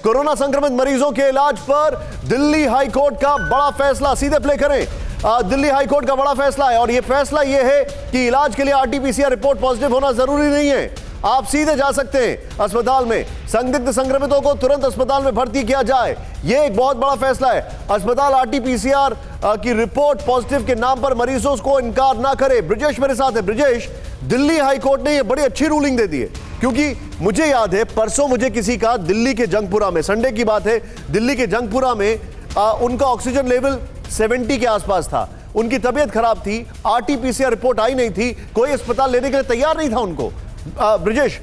Corona संक्रमित मरीजों के इलाज पर दिल्ली हाई कोर्ट का बड़ा फैसला। सीधे प्ले करें। दिल्ली हाई कोर्ट का बड़ा फैसला है और यह फैसला यह है कि इलाज के लिए आरटीपीसीआर रिपोर्ट पॉजिटिव होना जरूरी नहीं है। आप सीधे जा सकते हैं अस्पताल में। संदिग्ध संक्रमितों को तुरंत अस्पताल में भर्ती किया जाए, यह एक बहुत बड़ा फैसला है। अस्पताल आरटीपीसीआर की रिपोर्ट पॉजिटिव के नाम पर मरीजों को इनकार ना करे। ब्रिजेश मेरे साथ है। ब्रिजेश, दिल्ली हाई कोर्ट ने यह बड़ी अच्छी रूलिंग दे दी है, क्योंकि मुझे याद है परसों मुझे किसी का दिल्ली के जंगपुरा में, संडे की बात है, दिल्ली के जंगपुरा में उनका ऑक्सीजन लेवल 70 के आसपास था। उनकी तबीयत खराब थी, आरटीपीसीआर रिपोर्ट आई नहीं थी, कोई अस्पताल लेने के लिए तैयार नहीं था उनको। ब्रिजेश,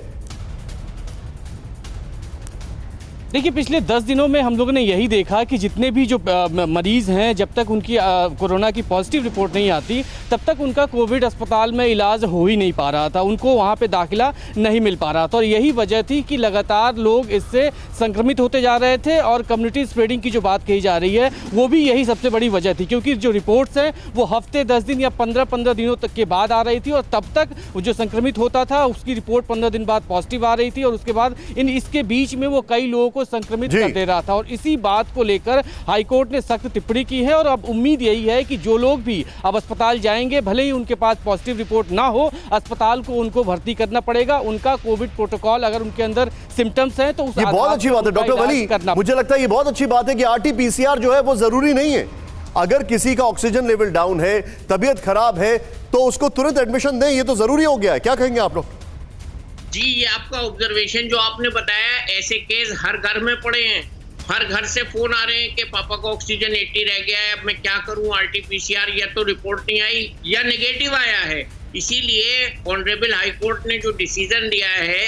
देखिए, पिछले 10 दिनों में हम लोगों ने यही देखा कि जितने भी जो मरीज़ हैं, जब तक उनकी कोरोना की पॉजिटिव रिपोर्ट नहीं आती तब तक उनका कोविड अस्पताल में इलाज हो ही नहीं पा रहा था, उनको वहाँ पे दाखिला नहीं मिल पा रहा था। और यही वजह थी कि लगातार लोग इससे संक्रमित होते जा रहे थे और कम्युनिटी स्प्रेडिंग की जो बात कही जा रही है वो भी यही सबसे बड़ी वजह थी, क्योंकि जो रिपोर्ट्स हैं वो हफ्ते 10 दिन या 15 दिनों तक के बाद आ रही थी और तब तक जो संक्रमित होता था उसकी रिपोर्ट 15 दिन बाद पॉजिटिव आ रही थी और उसके बाद इसके बीच में वो कई लोगों को संक्रमित कर दे रहा था। और इसी बात को लेकर हाईकोर्ट ने सख्त टिप्पणी की है और अब उम्मीद यही है कि जो लोग भी अब अस्पताल जाएंगे, भले ही उनके पास पॉजिटिव रिपोर्ट ना हो, अस्पताल को उनको भर्ती करना पड़ेगा। उनका कोविड प्रोटोकॉल, अगर उनके अंदर सिम्टम्स हैं तो उस बहुत अच्छी बात है डॉक्टर वली, मुझे लगता है ये बहुत अच्छी बात है कि आरटीपीसीआर जो है वो जरूरी नहीं है। अगर किसी का ऑक्सीजन लेवल डाउन है, तबीयत खराब है, तो उसको तुरंत एडमिशन दें, ये तो जरूरी हो गया है। क्या कहेंगे आप लोग? जी, ये आपका ऑब्जर्वेशन जो आपने बताया, ऐसे केस हर घर में पड़े हैं। हर घर से फोन आ रहे हैं कि पापा का ऑक्सीजन 80 रह गया है, अब मैं क्या करूं, आरटीपीसीआर या तो रिपोर्ट नहीं आई या नेगेटिव आया है। इसीलिए ऑनरेबल हाई कोर्ट ने जो डिसीजन दिया है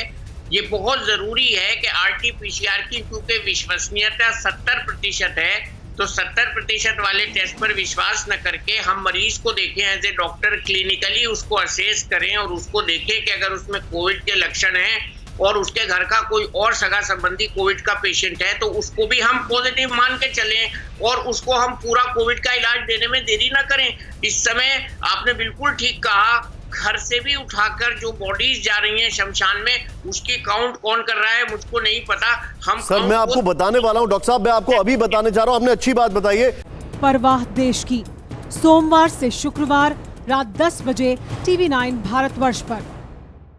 ये बहुत जरूरी है कि आरटीपीसीआर की, क्योंकि विश्वसनीयता 70% है, तो 70% वाले टेस्ट पर विश्वास न करके हम मरीज को देखें, एज ए डॉक्टर क्लिनिकली उसको असेस करें और उसको देखें कि अगर उसमें कोविड के लक्षण हैं और उसके घर का कोई और सगा संबंधी कोविड का पेशेंट है तो उसको भी हम पॉजिटिव मान के चलें और उसको हम पूरा कोविड का इलाज देने में देरी ना करें। इस समय आपने बिल्कुल ठीक कहा, घर से भी उठाकर जो बॉडीज जा रही हैं शमशान में, उसकी काउंट कौन कर रहा है मुझको नहीं पता। हम सर, मैं आपको बताने वाला हूं डॉक्टर साहब, मैं आपको अभी बताने जा रहा हूं। आपने अच्छी बात बताई है। परवाह देश की, सोमवार से शुक्रवार रात 10 बजे TV9 भारतवर्ष पर।